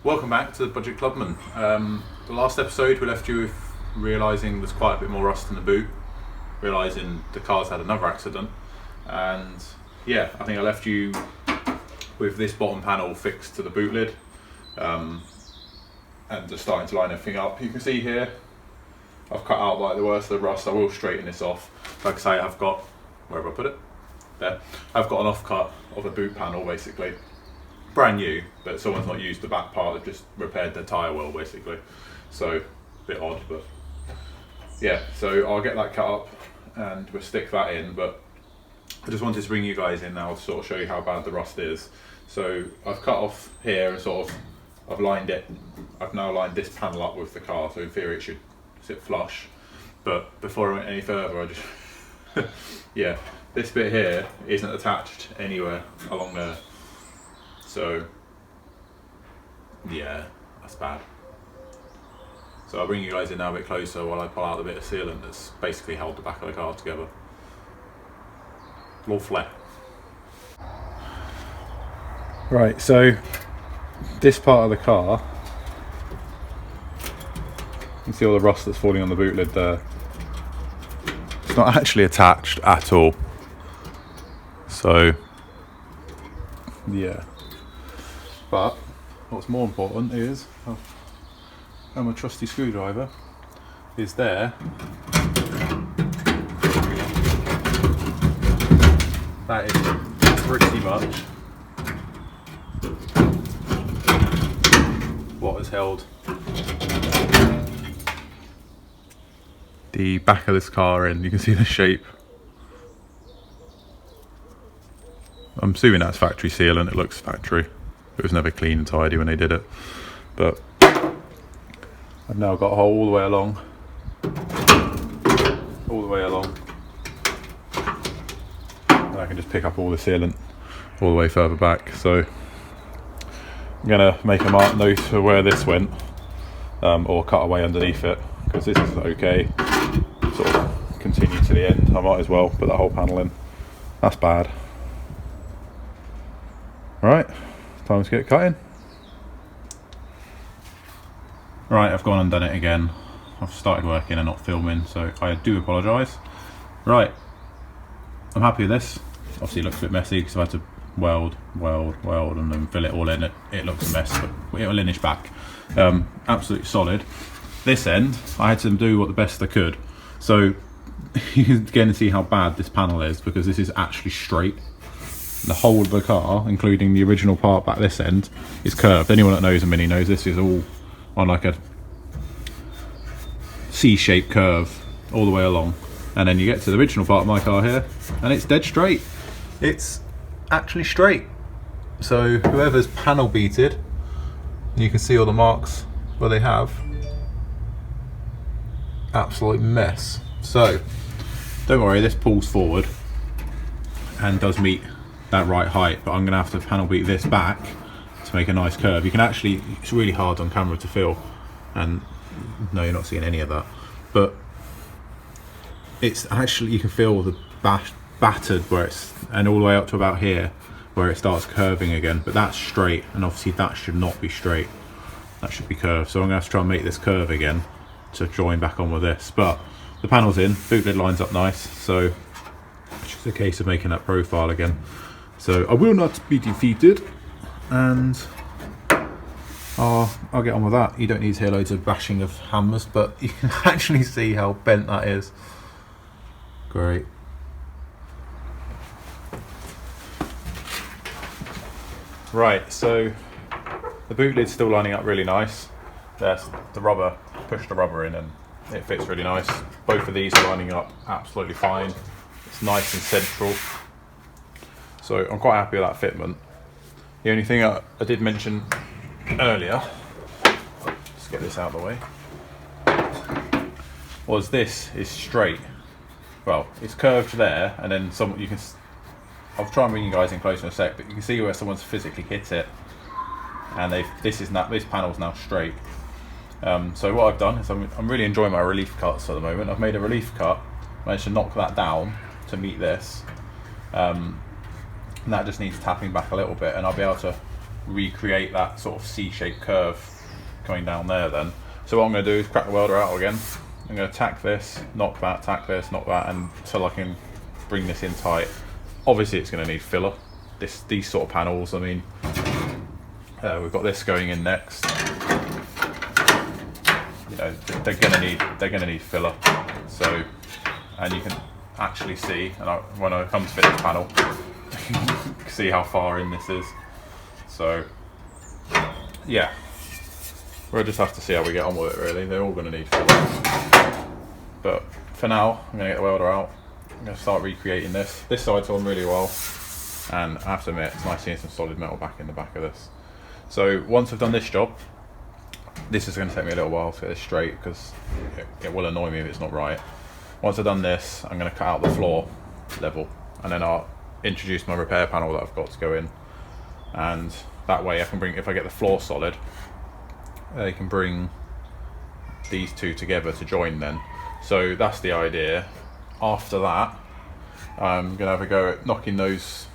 Welcome back to the Budget Clubman. The last episode we left you with realising there's quite a bit more rust in the boot, realising the car's had another accident, and yeah, I think I left you with this bottom panel fixed to the boot lid, and just starting to line everything up. You can see here I've cut out like the worst of the rust. I will straighten this off. Like I say, I've got, where have I put it? There. I've got an offcut of a boot panel basically. Brand new, but someone's not used the back part, they've just repaired their tyre well basically. So, a bit odd, but yeah, so I'll get that cut up and we'll stick that in, but I just wanted to bring you guys in now to sort of show you how bad the rust is. So I've cut off here and sort of, I've now lined this panel up with the car, so in theory it should sit flush. But before I went any further, I just, yeah, this bit here isn't attached anywhere along there. So, yeah, that's bad. So I'll bring you guys in now a bit closer while I pull out the bit of sealant that's basically held the back of the car together. More flat. Right, so this part of the car, you can see all the rust that's falling on the boot lid there. It's not actually attached at all. So, yeah. But what's more important is my trusty screwdriver is there. That is pretty much what has held the back of this car in. You can see the shape. I'm assuming that's factory sealant. It looks factory. It was never clean and tidy when they did it, but I've now got a hole all the way along, and I can just pick up all the sealant all the way further back. So I'm gonna make a mark note for where this went, or cut away underneath it, because this is okay. Sort of continue to the end. I might as well put that whole panel in. That's bad. Right. Time to get cutting. Right, I've gone and done it again. I've started working and not filming, so I do apologise. Right, I'm happy with this. Obviously it looks a bit messy because I've had to weld and then fill it all in. It looks a mess, but it'll finish back. Absolutely solid. This end, I had to do what the best I could. So you can again see how bad this panel is, because this is actually straight. The whole of the car, including the original part back this end, is curved. Anyone that knows a Mini knows this is all on like a C-shaped curve all the way along. And then you get to the original part of my car here, and it's dead straight. It's actually straight. So whoever's panel beated, you can see all the marks where they have. Absolute mess. So don't worry, this pulls forward and does meet that right height, but I'm gonna have to panel beat this back to make a nice curve. You can actually, it's really hard on camera to feel, and no, you're not seeing any of that, but it's actually, you can feel the battered where it's, and all the way up to about here where it starts curving again, but that's straight, and obviously that should not be straight, that should be curved. So I'm gonna have to try and make this curve again to join back on with this, but the panel's in, boot lid lines up nice, so it's just a case of making that profile again. So I will not be defeated, and I'll get on with that. You don't need to hear loads of bashing of hammers, but you can actually see how bent that is. Great. Right, so the boot lid's still lining up really nice. There's the rubber, push the rubber in and it fits really nice. Both of these are lining up absolutely fine. It's nice and central. So I'm quite happy with that fitment. The only thing I did mention earlier, let's get this out of the way, was this is straight. Well, it's curved there, and then you can, I'll try and bring you guys in closer in a sec, but you can see where someone's physically hit it, and this panel's now straight. So what I've done is I'm really enjoying my relief cuts at the moment. I've made a relief cut, managed to knock that down to meet this. And that just needs tapping back a little bit, and I'll be able to recreate that sort of C-shaped curve going down there then. So what I'm going to do is crack the welder out again. I'm going to tack this, knock that, tack this, knock that, and so I can bring this in tight. Obviously it's going to need filler. These sort of panels, I mean, we've got this going in next. You know, they're going to need filler. So, and you can actually see, and when I come to fit this panel, you can see how far in this is. So, yeah, we'll just have to see how we get on with it. Really, they're all going to need filler. But for now, I'm going to get the welder out. I'm going to start recreating this. This side's on really well, and I have to admit, it's nice seeing some solid metal back in the back of this. So once I've done this job, this is going to take me a little while to get this straight because it will annoy me if it's not right. Once I've done this, I'm going to cut out the floor level, and then I'll introduce my repair panel that I've got to go in, and that way I can bring, if I get the floor solid, I can bring these two together to join then. So that's the idea. After that, I'm going to have a go at knocking those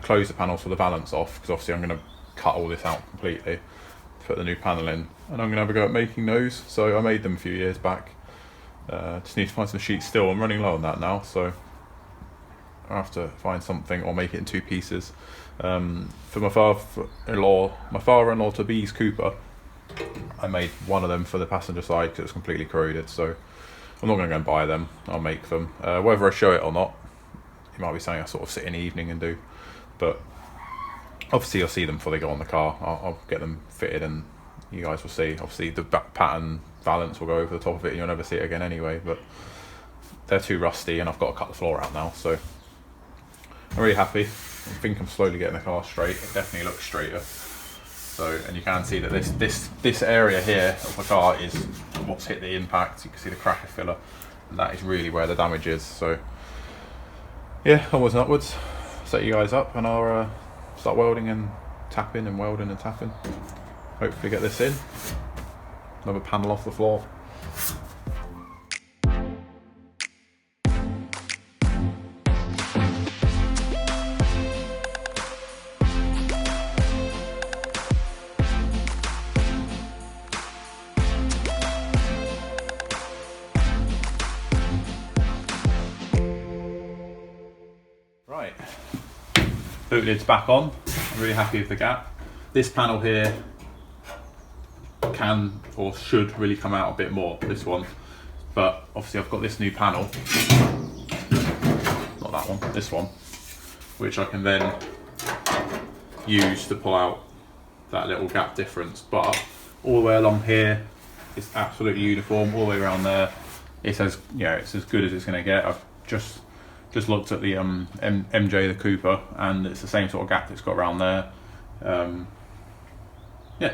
close the panels for the valance off, because obviously I'm going to cut all this out completely, put the new panel in, and I'm going to have a go at making those. So I made them a few years back. Just need to find some sheet steel. I'm running low on that now, so I have to find something or make it in two pieces. For my father-in-law to be's Cooper, I made one of them for the passenger side because it was completely corroded, so I'm not going to go and buy them. I'll make them. Whether I show it or not, it might be something I sort of sit in the evening and do, but obviously you'll see them before they go on the car. I'll get them fitted and you guys will see. Obviously the back pattern valance will go over the top of it and you'll never see it again anyway, but they're too rusty and I've got to cut the floor out now, so I'm really happy. I think I'm slowly getting the car straight. It definitely looks straighter. So, and you can see that this area here of the car is what's hit the impact. You can see the cracker filler, and that is really where the damage is. So yeah, onwards and upwards. Set you guys up and I'll start welding and tapping and welding and tapping. Hopefully get this in. Another panel off the floor. Right, boot lid's back on. I'm really happy with the gap. This panel here can or should really come out a bit more, this one, but obviously I've got this new panel, not that one, this one, which I can then use to pull out that little gap difference. But all the way along here it's absolutely uniform. All the way around there it's as, you know, it's as good as it's going to get. I've just looked at the MJ, the Cooper, and it's the same sort of gap it's got around there. Yeah,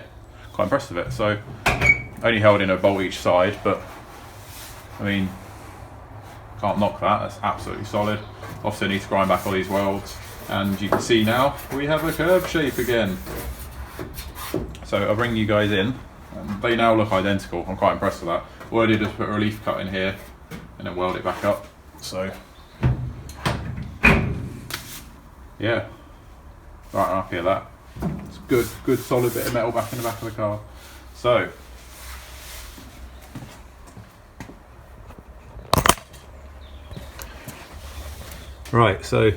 quite impressed with it. So only held in a bolt each side, but I mean, can't knock that. That's absolutely solid. Obviously I need to grind back all these welds, and you can see now we have a curve shape again. So I'll bring you guys in, and they now look identical. I'm quite impressed with that. All I did was put a relief cut in here and then weld it back up. So yeah, right, I'm happy with that. It's good solid bit of metal back in the back of the car. So right, so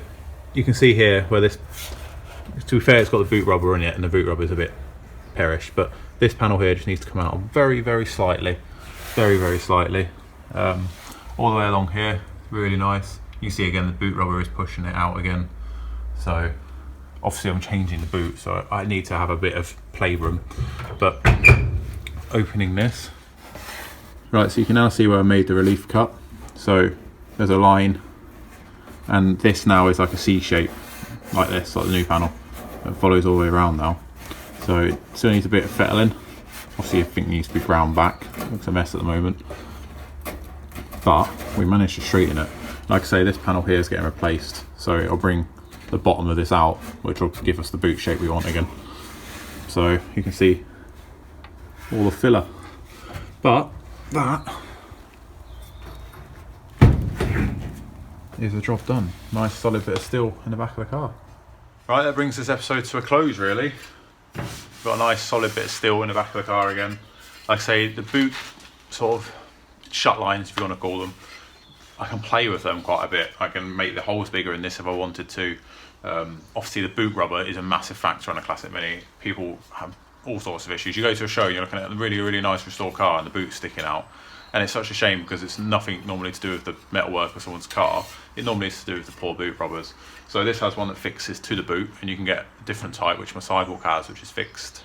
you can see here where this, to be fair, it's got the boot rubber in it and the boot rubber is a bit perish, but this panel here just needs to come out very slightly, very slightly, all the way along here. Really nice. You can see again the boot rubber is pushing it out again. So obviously I'm changing the boot, so I need to have a bit of playroom. But opening this, right, so you can now see where I made the relief cut. So there's a line, and this now is like a C shape, like this, like the new panel. It follows all the way around now. So it still needs a bit of fettling. Obviously everything needs to be ground back. Looks a mess at the moment, but we managed to straighten it. Like I say, this panel here is getting replaced, so it'll bring the bottom of this out, which will give us the boot shape we want again. So you can see all the filler, but that is the job done. Nice solid bit of steel in the back of the car. Right, that brings this episode to a close really. Got a nice solid bit of steel in the back of the car again. Like I say, the boot sort of shut lines, if you want to call them, I can play with them quite a bit. I can make the holes bigger in this if I wanted to. Obviously the boot rubber is a massive factor on a Classic Mini. People have all sorts of issues. You go to a show and you're looking at a really nice restored car and the boot's sticking out, and it's such a shame because it's nothing normally to do with the metalwork of someone's car. It normally is to do with the poor boot rubbers. So this has one that fixes to the boot, and you can get a different type which my sidewalk has, which is fixed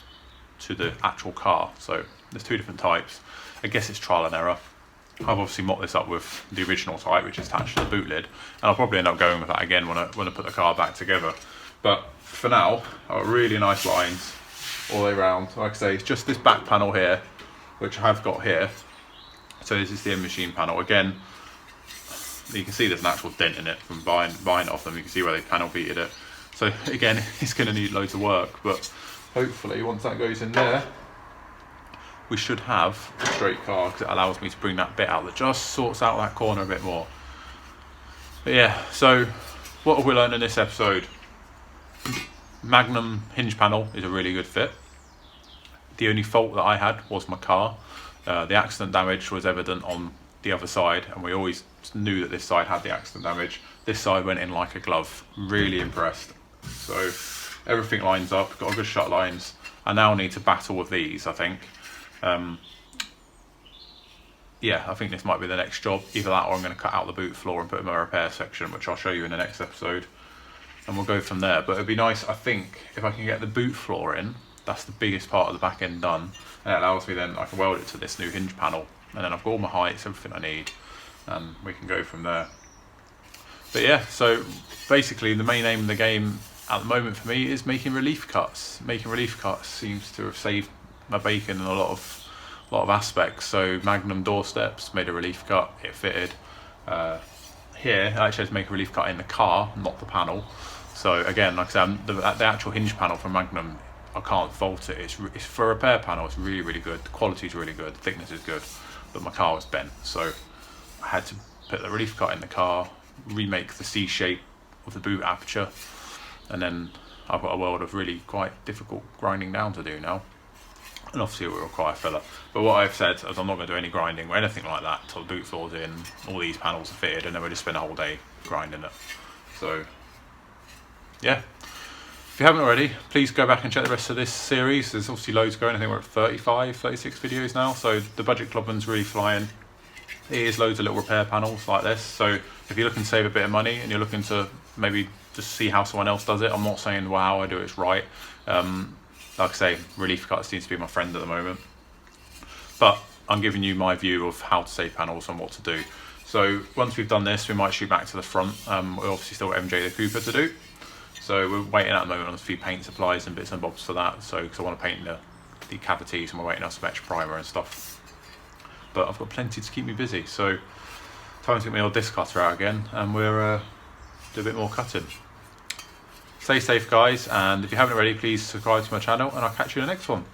to the actual car. So there's two different types. I guess it's trial and error. I've obviously mocked this up with the original type, which is attached to the boot lid, and I'll probably end up going with that again when I put the car back together. But for now, I've got really nice lines all the way around. Like I say, it's just this back panel here, which I have got here. So this is the end machine panel. Again, you can see there's an actual dent in it from buying it off them. You can see where they panel beated it. So again, it's going to need loads of work, but hopefully once that goes in there, we should have a straight car, because it allows me to bring that bit out that just sorts out that corner a bit more. But yeah, so what have we learned in this episode? Magnum hinge panel is a really good fit. The only fault that I had was my car. The accident damage was evident on the other side, and we always knew that this side had the accident damage. This side went in like a glove. Really impressed. So everything lines up, got a good shut lines. I now need to battle with these, I think. Yeah, I think this might be the next job. Either that or I'm going to cut out the boot floor and put in my repair section, which I'll show you in the next episode. And we'll go from there. But it'd be nice, I think, if I can get the boot floor in. That's the biggest part of the back end done. And it allows me then, I can weld it to this new hinge panel. And then I've got all my heights, everything I need. And we can go from there. But yeah, so basically the main aim of the game at the moment for me is making relief cuts. Making relief cuts seems to have saved my bacon in a lot of aspects. So Magnum doorsteps, made a relief cut, it fitted. Here I actually had to make a relief cut in the car, not the panel. So again, like I said, the actual hinge panel from Magnum, I can't fault it. It's for a repair panel, it's really good. The quality is really good, the thickness is good, but my car was bent, so I had to put the relief cut in the car, remake the C shape of the boot aperture, and then I've got a world of really quite difficult grinding down to do now. And obviously it will require filler. But what I've said is I'm not going to do any grinding or anything like that until the boot floor's in, all these panels are fitted, and then we'll just spend a whole day grinding it. So, yeah. If you haven't already, please go back and check the rest of this series. There's obviously loads going. I think we're at 35, 36 videos now. So the Budget Clubman's really flying. It is loads of little repair panels like this. So if you're looking to save a bit of money and you're looking to maybe just see how someone else does it, I'm not saying, wow, I do it's right. Like I say, relief cuts seems to be my friend at the moment. But I'm giving you my view of how to save panels and what to do. So once we've done this, we might shoot back to the front. We obviously still got MJ the Cooper to do. So we're waiting at the moment on a few paint supplies and bits and bobs for that. So because I want to paint the cavities, and we're waiting on some extra primer and stuff. But I've got plenty to keep me busy. So time to get my old disc cutter out again, and we're do a bit more cutting. Stay safe, guys, and if you haven't already, please subscribe to my channel, and I'll catch you in the next one.